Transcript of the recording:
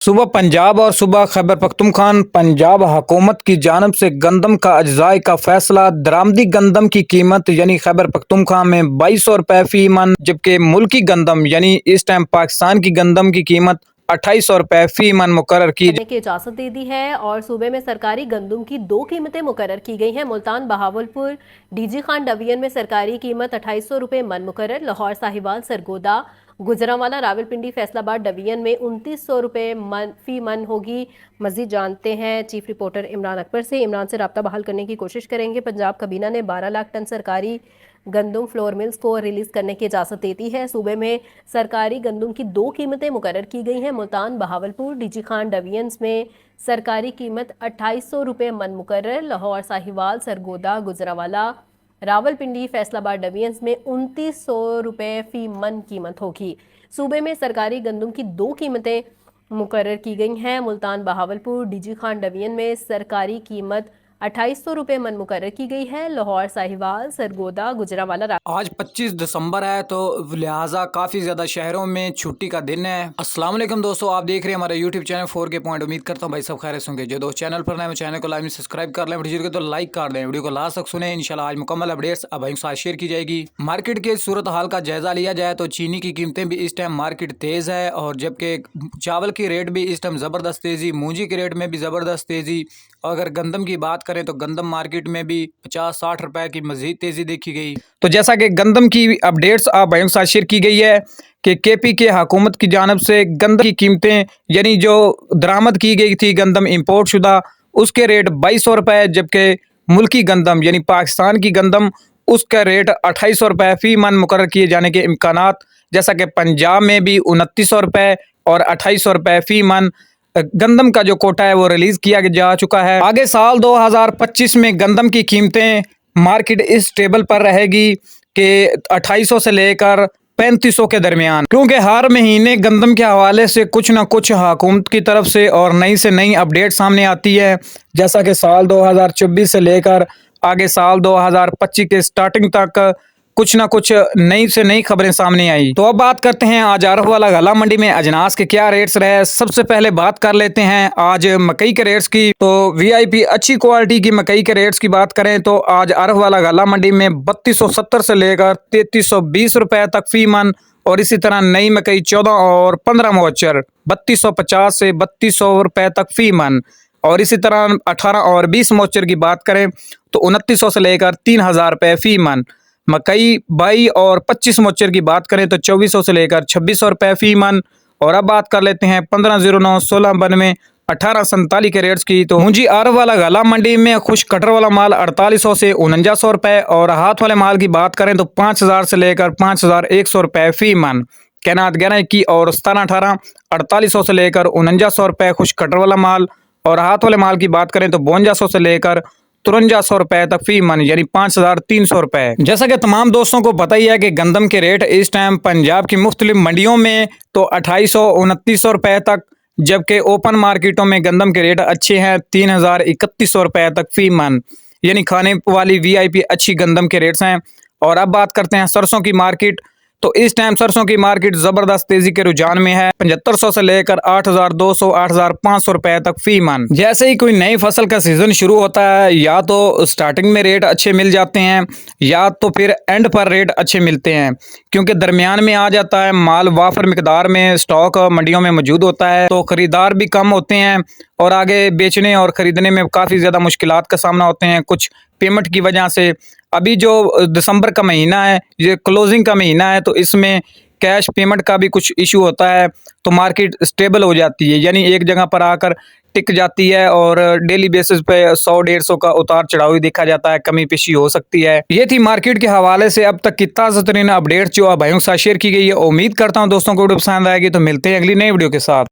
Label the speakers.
Speaker 1: सुबह पंजाब और सुबह खैबर पख्तूनख्वा। पंजाब हुकूमत की जानिब से गंदम का अज्जाए का फैसला। दरामदी गंदम की कीमत यानी खैबर पख्तूनख्वा में 2200 रुपए फी मन, जबकि मुल्की गंदम यानी इस टाइम पाकिस्तान की गंदम की कीमत 2800 रुपए फी मन मुकर्रर की
Speaker 2: इजाजत दे दी है। और सूबे में सरकारी गंदम की दो कीमतें मुकर्रर की गई हैं। मुल्तान बहावलपुर डीजी खान डिवीजन में सरकारी कीमत 2800 रुपए मन मुकर्रर। लाहौर साहिवाल सरगोदा गुजरांवाला रावलपिंडी फैसलाबाद डिवीजन में 2900 रुपए फी मन होगी। मजीद जानते हैं चीफ रिपोर्टर इमरान अकबर से। इमरान से रब्ता बहाल करने की कोशिश करेंगे। पंजाब काबीना ने 12 लाख टन सरकारी गंदम फ्लोर मिल्स को रिलीज करने की इजाजत देती है। सूबे में सरकारी गंदम की दो कीमतें मुकर्रर की गई हैं। मुल्तान बहावलपुर डीजी खान डिवीजन में सरकारी कीमत 2800 रुपए मन मुकर्रर। लाहौर साहिवाल सरगोदा गुजरांवाला रावलपिंडी फैसलाबाद डिवीजन में 2900 रुपए फी मन कीमत होगी। सूबे में सरकारी गंदम की दो कीमतें मुकर्रर की गई हैं। मुल्तान बहावलपुर डीजी खान डिवीजन में सरकारी कीमत 2800 रुपए मन मुकर्रर की गई है। लाहौर साहिवाल सरगोदा गुजरांवाला।
Speaker 1: आज 25 दिसंबर है, तो लिहाजा काफ़ी ज़्यादा शहरों में छुट्टी का दिन है। अस्सलाम वालेकुम दोस्तों, आप देख रहे हैं हमारे यूट्यूब चैनल 4 के पॉइंट। उम्मीद करता हूँ भाई सब खैरियत होंगे। जो दोस्त चैनल पर नए चैनल को लाइक सब्सक्राइब कर लें, वीडियो को तो लाइक कर दें, वीडियो को लास्ट तक सुने। इंशाल्लाह आज मुकम्मल अपडेट्स अब भाई साथ शेयर की जाएगी। मार्केट के सूरत हाल का जायजा लिया जाए तो चीनी की कीमतें भी इस टाइम मार्केट तेज़ है, और जबकि चावल की रेट भी इस टाइम ज़बरदस्त तेज़ी, मूंजी के रेट में भी ज़बरदस्त तेज़ी। अगर गंदम की बात करें तो गंदम मार्केट में भी 50-60 रुपए की मजीद तेज़ी देखी गई। तो जैसा कि गंदम की अपडेट्स आप भाइयों के साथ शेयर की गई है कि केपी के हुकूमत की जानिब से गंदम की कीमतें यानी जो दरामद की गई थी गंदम इंपोर्ट शुदा, उसके रेट 2200 रुपए, जबकि मुल्की गंदम यानी पाकिस्तान की गंदम उसका रेट 2800 रुपए फी मन मुकर्रर किए जाने के इम्कानात। जैसा कि पंजाब में भी 2900 रुपए और 2800 रुपए फी मन गंदम का जो कोटा है वो रिलीज किया जा चुका है। आगे साल 2025 में गंदम की कीमतें मार्केट इस टेबल पर रहेगी कि 2800 से लेकर 3500 के दरमियान, क्योंकि हर महीने गंदम के हवाले से कुछ ना कुछ हुकूमत की तरफ से और नई से नई अपडेट सामने आती है। जैसा कि साल 2024 से लेकर आगे साल 2025 के स्टार्टिंग तक कुछ ना कुछ नई से नई खबरें सामने आई। तो अब बात करते हैं आज आरफवाला गला मंडी में अजनास के क्या रेट्स रहे। सबसे पहले बात कर लेते हैं आज मकई के रेट्स की। तो वीआईपी अच्छी क्वालिटी की मकई के रेट्स की बात करें तो आज आरफवाला गला मंडी में 3270 से लेकर 3320 रुपए तक फी मन, और इसी तरह नई मकई 14 और 15 मोचर 3250 से 3200 रुपए तक फी मन, और इसी तरह 18 और 20 मोचर की बात करें तो 2900 से लेकर 3000 रुपए फी मन। मकई 22 और 25 मोचर की बात करें तो 2400 से लेकर 2600 रुपए फी मन। और अब बात कर लेते हैं 1509 1692 1847 के रेट्स की। तो मुंजी आरव वाला गला मंडी में खुश कटर वाला माल 4800 से 4900 रुपए, और हाथ वाले माल की बात करें तो 5000 से लेकर 5100 रुपए फी मन। कैनात 1121 और 1718 4800 से लेकर 4900 रुपए खुश कटर वाला माल, और हाथ वाले माल की बात करें तो 5200 से लेकर 5300 रुपए तक फी मन, यानी 5300 रुपए। जैसा कि तमाम दोस्तों को पता ही है कि गंदम के रेट इस टाइम पंजाब की मुख्तलिफ मंडियों में तो 2800-2900 रुपए तक, जबकि ओपन मार्केटों में गंदम के रेट अच्छे हैं 3000-3100 रुपए तक फी मन, यानी खाने वाली वीआईपी अच्छी गंदम के रेट्स हैं। और अब बात करते हैं सरसों की मार्केट। तो इस टाइम सरसों की मार्केट जबरदस्त तेजी के रुझान में है। 7500 से लेकर 8200 8500 रुपए तक फी मन। जैसे ही कोई नई फसल का सीजन शुरू होता है, या तो स्टार्टिंग में रेट अच्छे मिल जाते हैं या तो फिर एंड पर रेट अच्छे मिलते हैं, क्योंकि दरमियान में आ जाता है माल, वाफर मिकदार में स्टॉक मंडियों में मौजूद होता है, तो खरीदार भी कम होते हैं और आगे बेचने और खरीदने में काफ़ी ज़्यादा मुश्किलात का सामना होते हैं कुछ पेमेंट की वजह से। अभी जो दिसंबर का महीना है, ये क्लोजिंग का महीना है, तो इसमें कैश पेमेंट का भी कुछ इशू होता है, तो मार्केट स्टेबल हो जाती है, यानी एक जगह पर आकर टिक जाती है, और डेली बेसिस पे 100-150 का उतार चढ़ाव ही देखा जाता है, कमी पेशी हो सकती है। ये थी मार्केट के हवाले से अब तक की ताज़ा तरीन अपडेट जो भाइयों के साथ शेयर की गई है। उम्मीद करता हूँ दोस्तों को वीडियो पसंद आएगी। तो मिलते हैं अगली नई वीडियो के साथ।